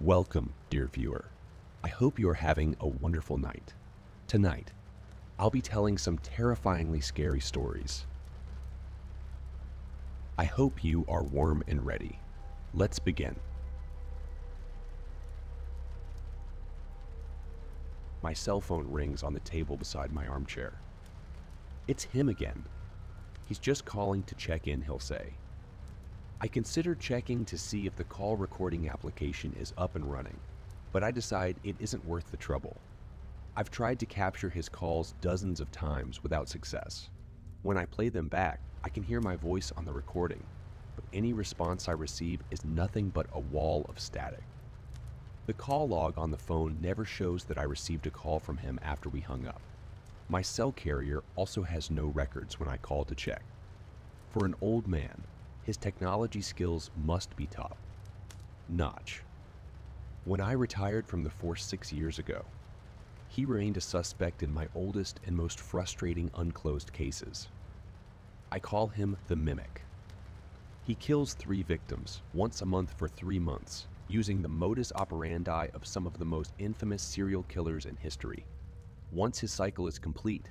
Welcome, dear viewer. I hope you are having a wonderful night. Tonight, I'll be telling some terrifyingly scary stories. I hope you are warm and ready. Let's begin. My cell phone rings on the table beside my armchair. It's him again. He's just calling to check in, he'll say. I consider checking to see if the call recording application is up and running, but I decide it isn't worth the trouble. I've tried to capture his calls dozens of times without success. When I play them back, I can hear my voice on the recording, but any response I receive is nothing but a wall of static. The call log on the phone never shows that I received a call from him after we hung up. My cell carrier also has no records when I call to check. For an old man, his technology skills must be top notch. When I retired from the force 6 years ago, he remained a suspect in my oldest and most frustrating unclosed cases. I call him the Mimic. He kills 3 victims once a month for 3 months, using the modus operandi of some of the most infamous serial killers in history. Once his cycle is complete,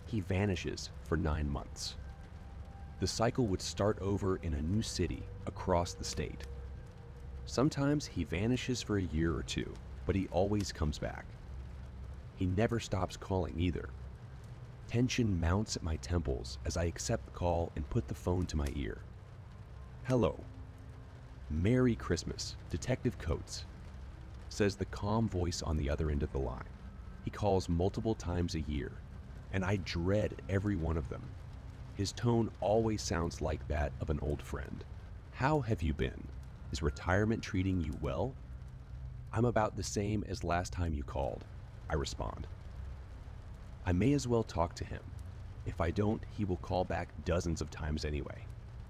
he vanishes for 9 months. The cycle would start over in a new city across the state. Sometimes he vanishes for a year or 2, but he always comes back. He never stops calling either. Tension mounts at my temples as I accept the call and put the phone to my ear. "Hello. Merry Christmas, Detective Coates," says the calm voice on the other end of the line. He calls multiple times a year, and I dread every one of them. His tone always sounds like that of an old friend. "How have you been? Is retirement treating you well?" "I'm about the same as last time you called," I respond. I may as well talk to him. If I don't, he will call back dozens of times anyway.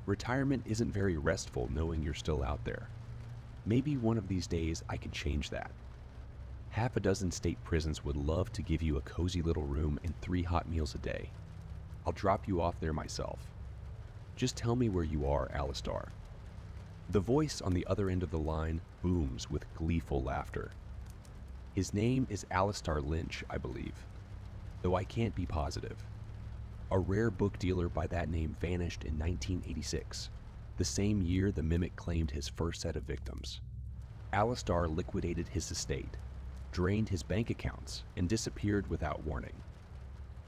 Retirement isn't very restful knowing you're still out there. Maybe one of these days I can change that. Half a dozen state prisons would love to give you a cozy little room and 3 hot meals a day. I'll drop you off there myself. Just tell me where you are, Alistar. The voice on the other end of the line booms with gleeful laughter. His name is Alistar Lynch, I believe, though I can't be positive. A rare book dealer by that name vanished in 1986, the same year the Mimic claimed his first set of victims. Alistar liquidated his estate, drained his bank accounts, and disappeared without warning.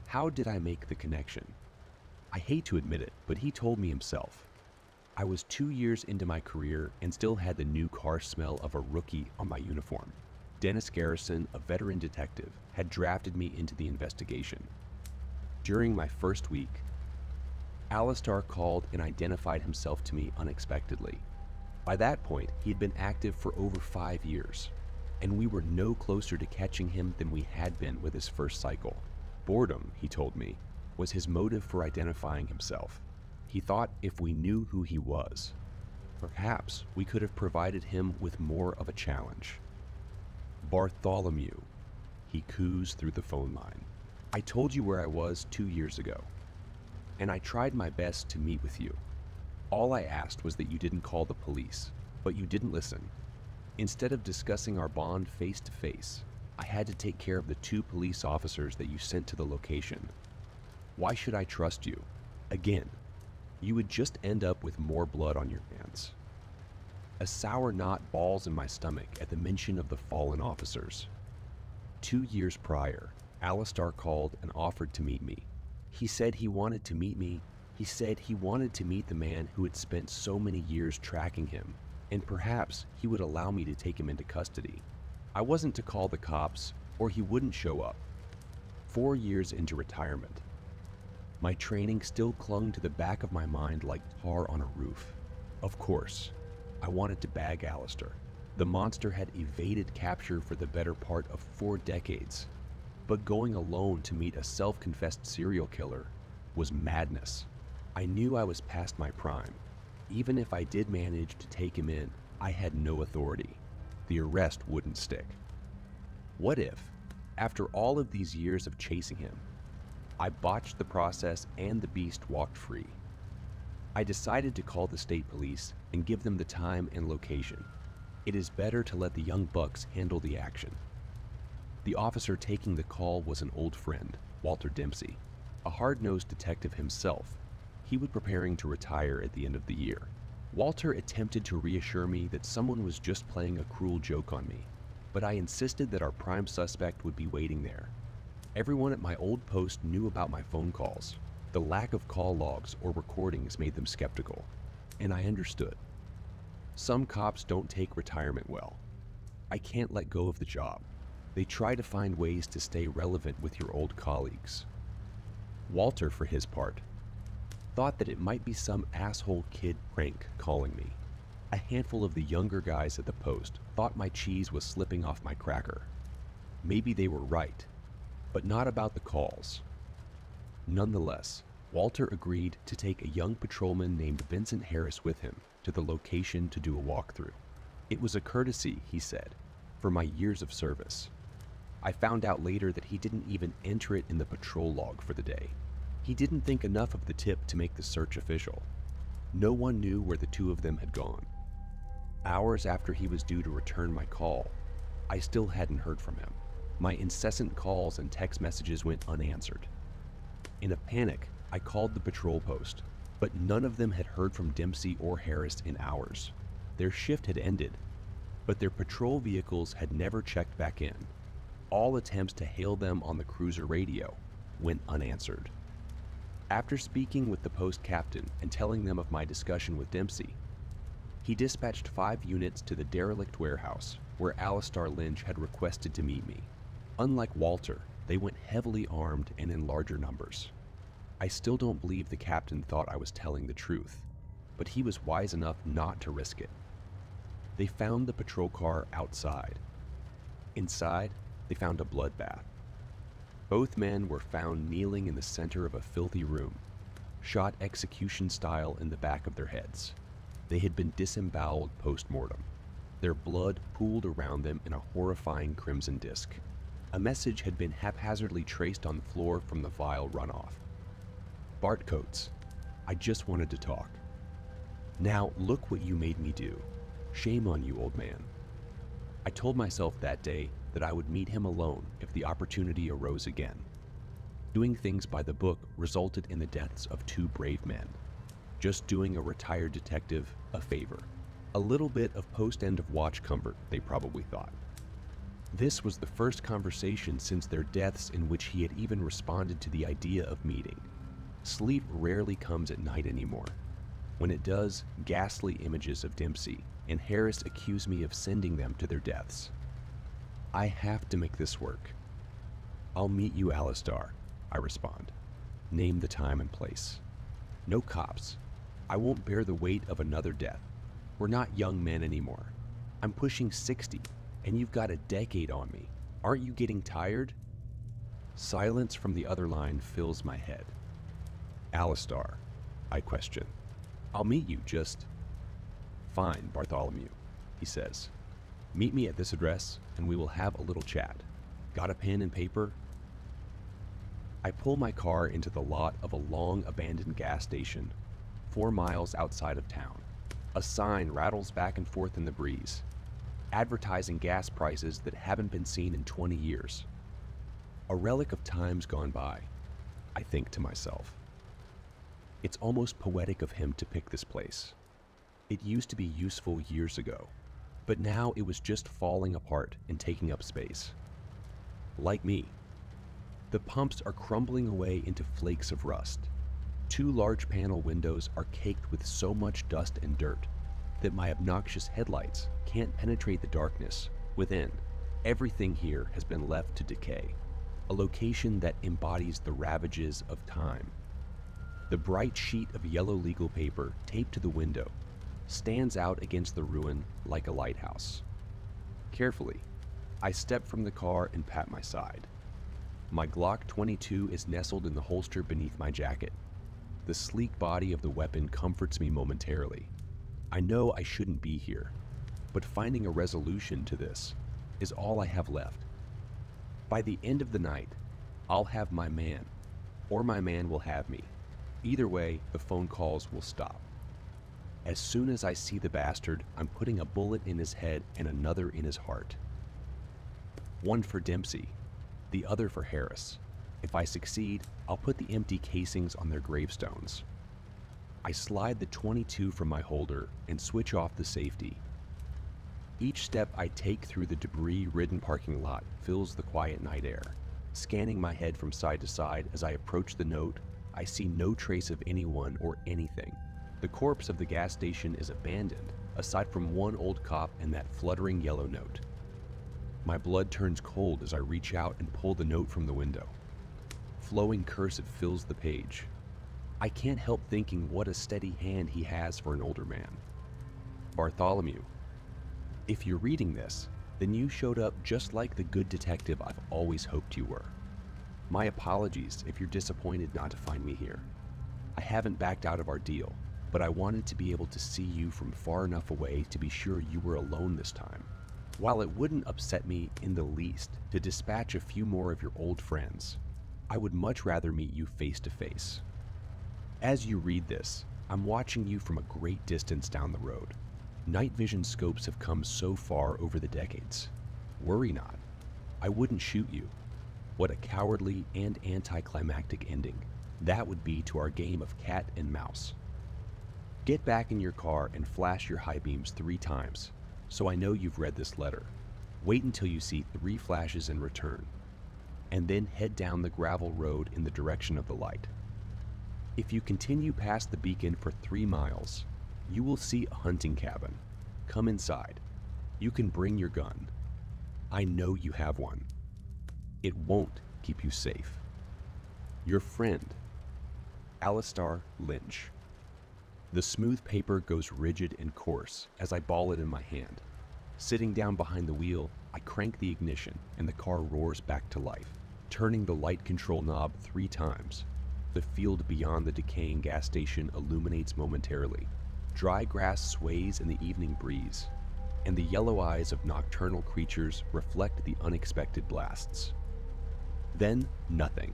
How did I make the connection? I hate to admit it, but he told me himself. I was 2 years into my career and still had the new car smell of a rookie on my uniform. Dennis Garrison, a veteran detective, had drafted me into the investigation. During my first week, Alistar called and identified himself to me unexpectedly. By that point, he had been active for over 5 years, and we were no closer to catching him than we had been with his first cycle. Boredom, he told me, was his motive for identifying himself. He thought if we knew who he was, perhaps we could have provided him with more of a challenge. "Bartholomew," he coos through the phone line. "I told you where I was 2 years ago, and I tried my best to meet with you. All I asked was that you didn't call the police, but you didn't listen. Instead of discussing our bond face to face, I had to take care of the 2 police officers that you sent to the location. Why should I trust you? Again, you would just end up with more blood on your hands." A sour knot balls in my stomach at the mention of the fallen officers. 2 years prior, Alistar called and offered to meet me. He said he wanted to meet me. He said he wanted to meet the man who had spent so many years tracking him, and perhaps he would allow me to take him into custody. I wasn't to call the cops, or he wouldn't show up. 4 years into retirement, my training still clung to the back of my mind like tar on a roof. Of course, I wanted to bag Alistar. The monster had evaded capture for the better part of 4 decades, but going alone to meet a self-confessed serial killer was madness. I knew I was past my prime. Even if I did manage to take him in, I had no authority. The arrest wouldn't stick. What if, after all of these years of chasing him, I botched the process and the beast walked free? I decided to call the state police and give them the time and location. It is better to let the young bucks handle the action. The officer taking the call was an old friend, Walter Dempsey, a hard-nosed detective himself. He was preparing to retire at the end of the year. Walter attempted to reassure me that someone was just playing a cruel joke on me, but I insisted that our prime suspect would be waiting there. Everyone at my old post knew about my phone calls. The lack of call logs or recordings made them skeptical, and I understood. Some cops don't take retirement well. I can't let go of the job. They try to find ways to stay relevant with your old colleagues. Walter, for his part, thought that it might be some asshole kid prank calling me. A handful of the younger guys at the post thought my cheese was slipping off my cracker. Maybe they were right, but not about the calls. Nonetheless, Walter agreed to take a young patrolman named Vincent Harris with him to the location to do a walkthrough. It was a courtesy, he said, for my years of service. I found out later that he didn't even enter it in the patrol log for the day. He didn't think enough of the tip to make the search official. No one knew where the two of them had gone. Hours after he was due to return my call, I still hadn't heard from him. My incessant calls and text messages went unanswered. In a panic, I called the patrol post, but none of them had heard from Dempsey or Harris in hours. Their shift had ended, but their patrol vehicles had never checked back in. All attempts to hail them on the cruiser radio went unanswered. After speaking with the post captain and telling them of my discussion with Dempsey, he dispatched 5 units to the derelict warehouse where Alistair Lynch had requested to meet me. Unlike Walter, they went heavily armed and in larger numbers. I still don't believe the captain thought I was telling the truth, but he was wise enough not to risk it. They found the patrol car outside. Inside, they found a bloodbath. Both men were found kneeling in the center of a filthy room, shot execution style in the back of their heads. They had been disemboweled post-mortem. Their blood pooled around them in a horrifying crimson disk. A message had been haphazardly traced on the floor from the vial runoff. Bart Coates, I just wanted to talk. Now look what you made me do. Shame on you, old man. I told myself that day that I would meet him alone if the opportunity arose again. Doing things by the book resulted in the deaths of 2 brave men. Just doing a retired detective a favor. A little bit of post-end of watch comfort, they probably thought. This was the first conversation since their deaths in which he had even responded to the idea of meeting. Sleep rarely comes at night anymore. When it does, ghastly images of Dempsey and Harris accuse me of sending them to their deaths. I have to make this work. I'll meet you, Alistair, I respond. Name the time and place. No cops. I won't bear the weight of another death. We're not young men anymore. I'm pushing 60, and you've got a decade on me. Aren't you getting tired? Silence from the other line fills my head. Alistair, I question. I'll meet you, just... Fine, Bartholomew, he says. Meet me at this address, and we will have a little chat. Got a pen and paper? I pull my car into the lot of a long abandoned gas station, 4 miles outside of town. A sign rattles back and forth in the breeze, advertising gas prices that haven't been seen in 20 years. A relic of times gone by, I think to myself. It's almost poetic of him to pick this place. It used to be useful years ago, but now it was just falling apart and taking up space. Like me. The pumps are crumbling away into flakes of rust. 2 large panel windows are caked with so much dust and dirt that my obnoxious headlights can't penetrate the darkness within. Everything here has been left to decay, a location that embodies the ravages of time. The bright sheet of yellow legal paper taped to the window stands out against the ruin like a lighthouse. Carefully, I step from the car and pat my side. My Glock 22 is nestled in the holster beneath my jacket. The sleek body of the weapon comforts me momentarily. I know I shouldn't be here, but finding a resolution to this is all I have left. By the end of the night, I'll have my man, or my man will have me. Either way, the phone calls will stop. As soon as I see the bastard, I'm putting a bullet in his head and another in his heart. One for Dempsey, the other for Harris. If I succeed, I'll put the empty casings on their gravestones. I slide the .22 from my holder and switch off the safety. Each step I take through the debris-ridden parking lot fills the quiet night air. Scanning my head from side to side as I approach the note, I see no trace of anyone or anything. The corpse of the gas station is abandoned, aside from one old cop and that fluttering yellow note. My blood turns cold as I reach out and pull the note from the window. Flowing cursive fills the page. I can't help thinking what a steady hand he has for an older man. Bartholomew, if you're reading this, then you showed up just like the good detective I've always hoped you were. My apologies if you're disappointed not to find me here. I haven't backed out of our deal, but I wanted to be able to see you from far enough away to be sure you were alone this time. While it wouldn't upset me in the least to dispatch a few more of your old friends, I would much rather meet you face to face. As you read this, I'm watching you from a great distance down the road. Night vision scopes have come so far over the decades. Worry not. I wouldn't shoot you. What a cowardly and anticlimactic ending that would be to our game of cat and mouse. Get back in your car and flash your high beams 3 times, so I know you've read this letter. Wait until you see 3 flashes in return, and then head down the gravel road in the direction of the light. If you continue past the beacon for 3 miles, you will see a hunting cabin. Come inside. You can bring your gun. I know you have one. It won't keep you safe. Your friend, Alistair Lynch. The smooth paper goes rigid and coarse as I ball it in my hand. Sitting down behind the wheel, I crank the ignition and the car roars back to life, turning the light control knob 3 times. The field beyond the decaying gas station illuminates momentarily. Dry grass sways in the evening breeze, and the yellow eyes of nocturnal creatures reflect the unexpected blasts. Then, nothing.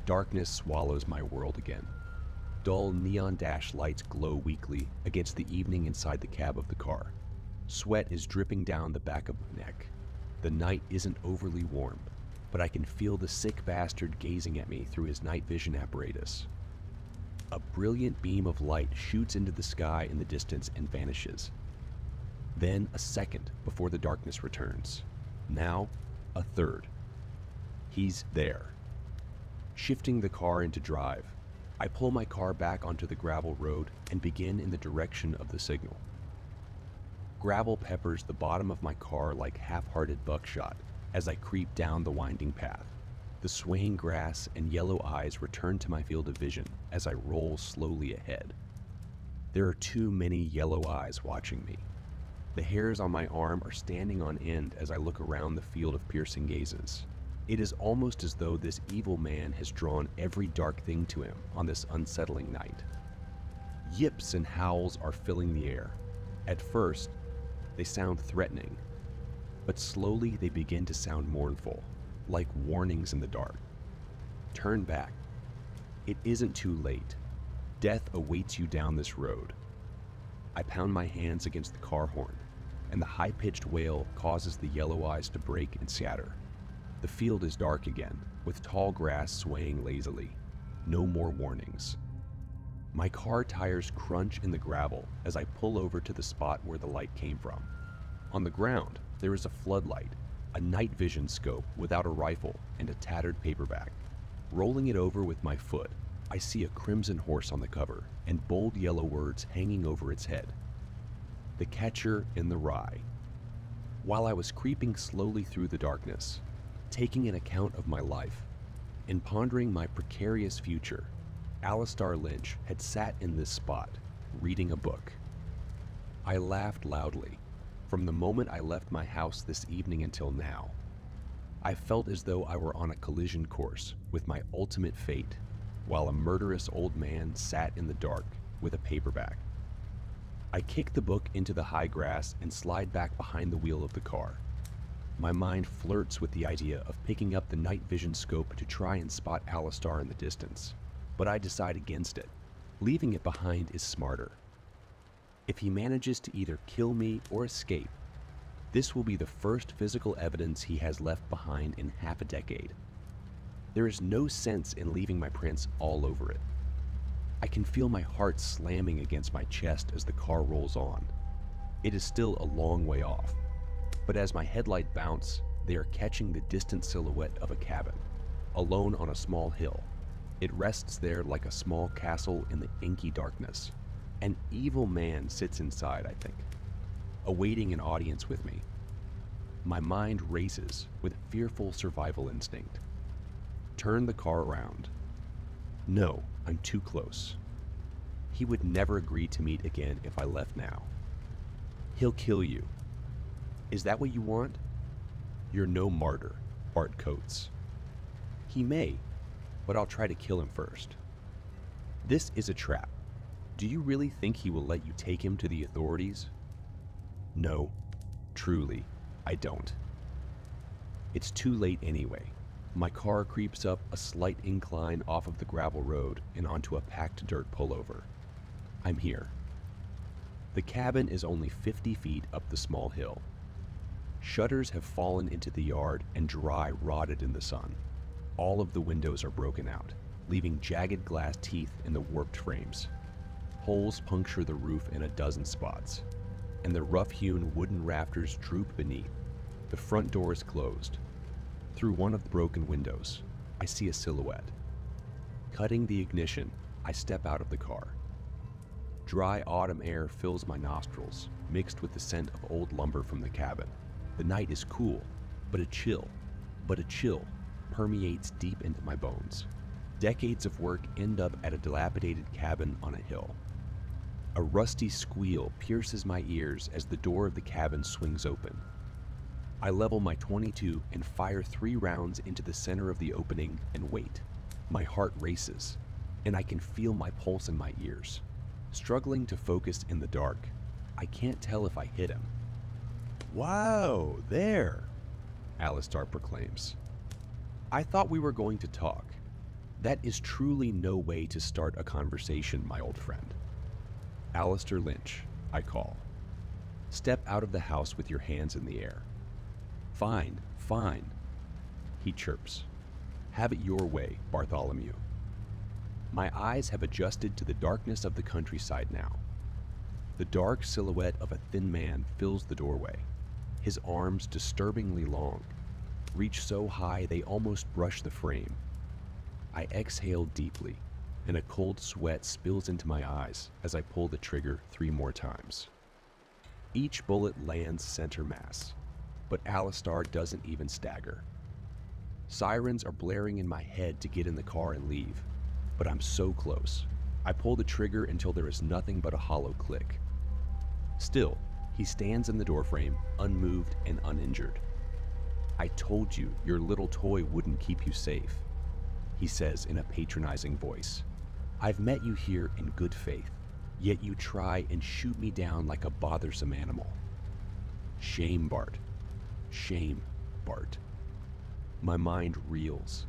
Darkness swallows my world again. Dull neon dash lights glow weakly against the evening inside the cab of the car. Sweat is dripping down the back of my neck. The night isn't overly warm, but I can feel the sick bastard gazing at me through his night vision apparatus. A brilliant beam of light shoots into the sky in the distance and vanishes. Then a second before the darkness returns. Now, a third. He's there. Shifting the car into drive, I pull my car back onto the gravel road and begin in the direction of the signal. Gravel peppers the bottom of my car like half-hearted buckshot as I creep down the winding path. The swaying grass and yellow eyes return to my field of vision as I roll slowly ahead. There are too many yellow eyes watching me. The hairs on my arm are standing on end as I look around the field of piercing gazes. It is almost as though this evil man has drawn every dark thing to him on this unsettling night. Yips and howls are filling the air. At first, they sound threatening, but slowly they begin to sound mournful, like warnings in the dark. Turn back. It isn't too late. Death awaits you down this road. I pound my hands against the car horn, and the high-pitched wail causes the yellow eyes to break and scatter. The field is dark again, with tall grass swaying lazily. No more warnings. My car tires crunch in the gravel as I pull over to the spot where the light came from. On the ground, there is a floodlight, a night vision scope without a rifle, and a tattered paperback. Rolling it over with my foot, I see a crimson horse on the cover and bold yellow words hanging over its head. The Catcher in the Rye. While I was creeping slowly through the darkness, taking an account of my life, and pondering my precarious future, Alistair Lynch had sat in this spot, reading a book. I laughed loudly. From the moment I left my house this evening until now, I felt as though I were on a collision course with my ultimate fate, while a murderous old man sat in the dark with a paperback. I kick the book into the high grass and slide back behind the wheel of the car. My mind flirts with the idea of picking up the night vision scope to try and spot Alistair in the distance, but I decide against it. Leaving it behind is smarter. If he manages to either kill me or escape, this will be the first physical evidence he has left behind in half a decade. There is no sense in leaving my prints all over it. I can feel my heart slamming against my chest as the car rolls on. It is still a long way off, but as my headlight bounce, they are catching the distant silhouette of a cabin, alone on a small hill. It rests there like a small castle in the inky darkness. An evil man sits inside, I think, awaiting an audience with me. My mind races with fearful survival instinct. Turn the car around. No, I'm too close. He would never agree to meet again if I left now. He'll kill you. Is that what you want? You're no martyr, Bart Coates. He may, but I'll try to kill him first. This is a trap. Do you really think he will let you take him to the authorities? No, truly, I don't. It's too late anyway. My car creeps up a slight incline off of the gravel road and onto a packed dirt pullover. I'm here. The cabin is only 50 feet up the small hill. Shutters have fallen into the yard and dry rotted in the sun. All of the windows are broken out, leaving jagged glass teeth in the warped frames. Holes puncture the roof in a dozen spots, and the rough-hewn wooden rafters droop beneath. The front door is closed. Through one of the broken windows, I see a silhouette. Cutting the ignition, I step out of the car. Dry autumn air fills my nostrils, mixed with the scent of old lumber from the cabin. The night is cool, but a chill permeates deep into my bones. Decades of work end up at a dilapidated cabin on a hill. A rusty squeal pierces my ears as the door of the cabin swings open. I level my .22 and fire 3 rounds into the center of the opening and wait. My heart races, and I can feel my pulse in my ears. Struggling to focus in the dark, I can't tell if I hit him. "Wow, there," Alistar proclaims. "I thought we were going to talk. That is truly no way to start a conversation, my old friend." "Alistair Lynch," I call. "Step out of the house with your hands in the air." "Fine, fine," he chirps. "Have it your way, Bartholomew." My eyes have adjusted to the darkness of the countryside now. The dark silhouette of a thin man fills the doorway. His arms, disturbingly long, reach so high they almost brush the frame. I exhale deeply, and a cold sweat spills into my eyes as I pull the trigger 3 more times. Each bullet lands center mass, but Alistar doesn't even stagger. Sirens are blaring in my head to get in the car and leave, but I'm so close. I pull the trigger until there is nothing but a hollow click. Still, he stands in the doorframe, unmoved and uninjured. "I told you your little toy wouldn't keep you safe," he says in a patronizing voice. "I've met you here in good faith, yet you try and shoot me down like a bothersome animal. Shame, Bart. Shame, Bart." My mind reels,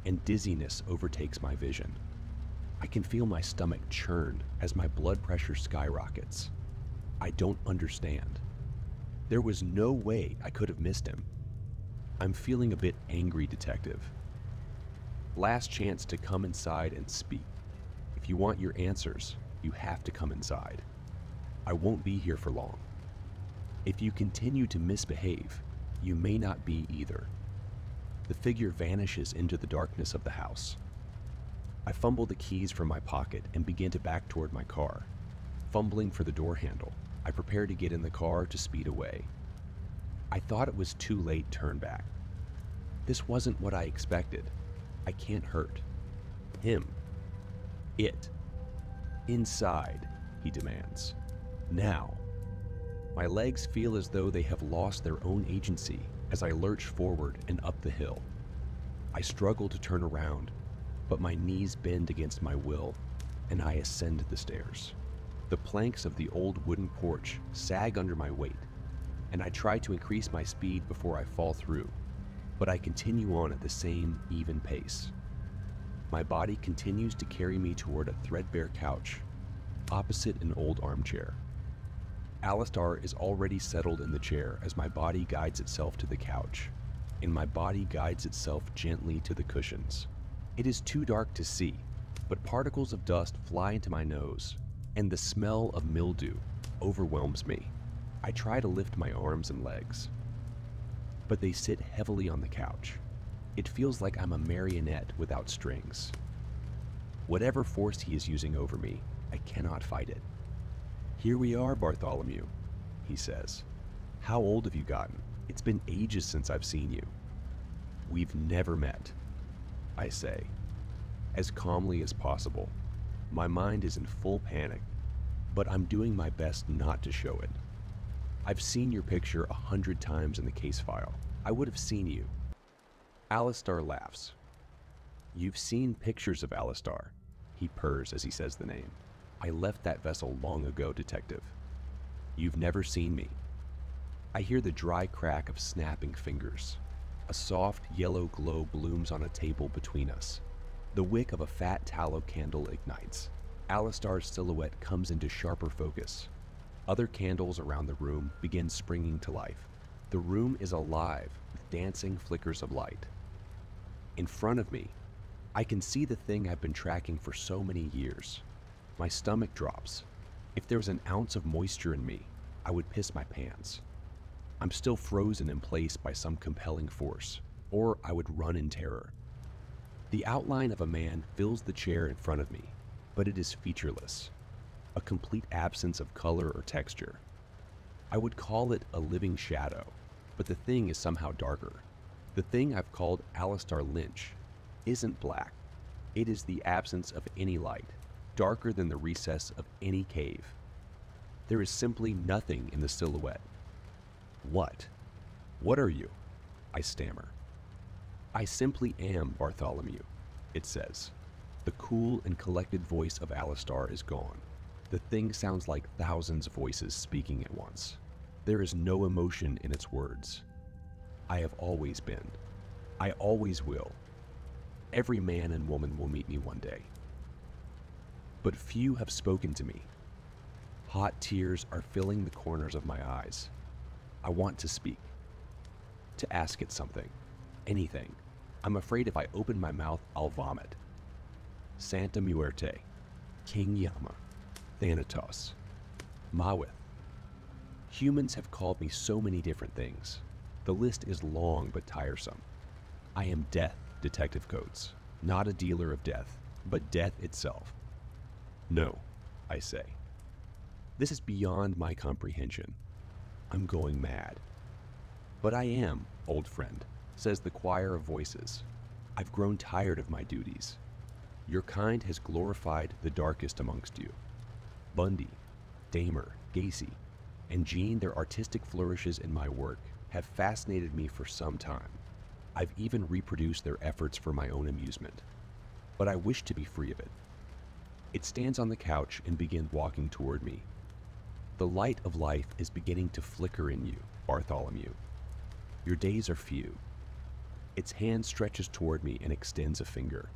and dizziness overtakes my vision. I can feel my stomach churn as my blood pressure skyrockets. I don't understand. There was no way I could have missed him. I'm feeling a bit angry, detective. Last chance to come inside and speak. If you want your answers, you have to come inside. I won't be here for long. If you continue to misbehave, you may not be either. The figure vanishes into the darkness of the house. I fumble the keys from my pocket and begin to back toward my car. Fumbling for the door handle, I prepare to get in the car to speed away. I thought it was too late to turn back. This wasn't what I expected. I can't hurt him. It. Inside, he demands. Now. My legs feel as though they have lost their own agency as I lurch forward and up the hill. I struggle to turn around, but my knees bend against my will, and I ascend the stairs. The planks of the old wooden porch sag under my weight, and I try to increase my speed before I fall through, but I continue on at the same even pace. My body continues to carry me toward a threadbare couch, opposite an old armchair. Alistar is already settled in the chair as my body guides itself to the couch, and my body guides itself gently to the cushions. It is too dark to see, but particles of dust fly into my nose, and the smell of mildew overwhelms me. I try to lift my arms and legs, but they sit heavily on the couch. It feels like I'm a marionette without strings. Whatever force he is using over me, I cannot fight it. "Here we are, Bartholomew," he says. "How old have you gotten? It's been ages since I've seen you." "We've never met," I say, as calmly as possible. My mind is in full panic, but I'm doing my best not to show it. "I've seen your picture 100 times in the case file. I would have seen you." Alistar laughs. "You've seen pictures of Alistar," he purrs as he says the name. "I left that vessel long ago, detective. You've never seen me." I hear the dry crack of snapping fingers. A soft yellow glow blooms on a table between us. The wick of a fat tallow candle ignites. Alistar's silhouette comes into sharper focus. Other candles around the room begin springing to life. The room is alive with dancing flickers of light. In front of me, I can see the thing I've been tracking for so many years. My stomach drops. If there was an ounce of moisture in me, I would piss my pants. I'm still frozen in place by some compelling force, or I would run in terror. The outline of a man fills the chair in front of me, but it is featureless, a complete absence of color or texture. I would call it a living shadow, but the thing is somehow darker. The thing I've called Alistar Lynch isn't black. It is the absence of any light, darker than the recess of any cave. There is simply nothing in the silhouette. What are you?" I stammer. "I simply am Bartholomew," it says. The cool and collected voice of Alistar is gone. The thing sounds like thousands of voices speaking at once. There is no emotion in its words. I have always been. I always will. Every man and woman will meet me one day. But few have spoken to me. Hot tears are filling the corners of my eyes. I want to speak, to ask it something, anything. I'm afraid if I open my mouth, I'll vomit. Santa Muerte, King Yama, Thanatos, Mawith. Humans have called me so many different things. The list is long but tiresome. I am Death, Detective Coates, not a dealer of death, but death itself. "No," I say. This is beyond my comprehension. I'm going mad. "But I am, old friend," says the choir of voices. "I've grown tired of my duties. Your kind has glorified the darkest amongst you. Bundy, Dahmer, Gacy, and Jean, their artistic flourishes in my work, have fascinated me for some time. I've even reproduced their efforts for my own amusement. But I wish to be free of it." It stands on the couch and begins walking toward me. "The light of life is beginning to flicker in you, Bartholomew. Your days are few." Its hand stretches toward me and extends a finger.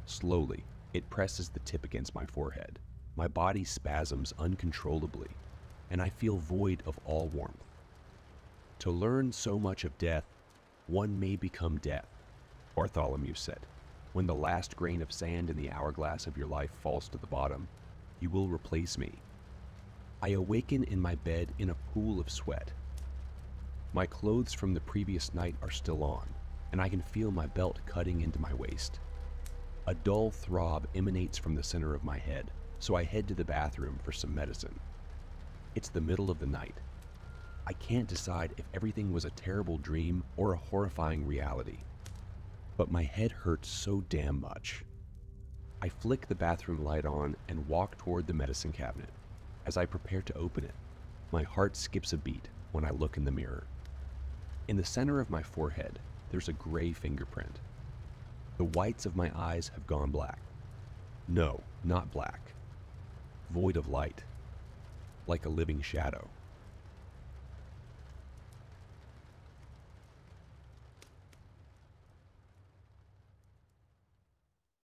Slowly, it presses the tip against my forehead. My body spasms uncontrollably, and I feel void of all warmth. "To learn so much of death, one may become death," Bartholomew said. "When the last grain of sand in the hourglass of your life falls to the bottom, you will replace me." I awaken in my bed in a pool of sweat. My clothes from the previous night are still on, and I can feel my belt cutting into my waist. A dull throb emanates from the center of my head, so I head to the bathroom for some medicine. It's the middle of the night. I can't decide if everything was a terrible dream or a horrifying reality. But my head hurts so damn much. I flick the bathroom light on and walk toward the medicine cabinet. As I prepare to open it, my heart skips a beat when I look in the mirror. In the center of my forehead, there's a gray fingerprint. The whites of my eyes have gone black. No, not black. Void of light. Like a living shadow.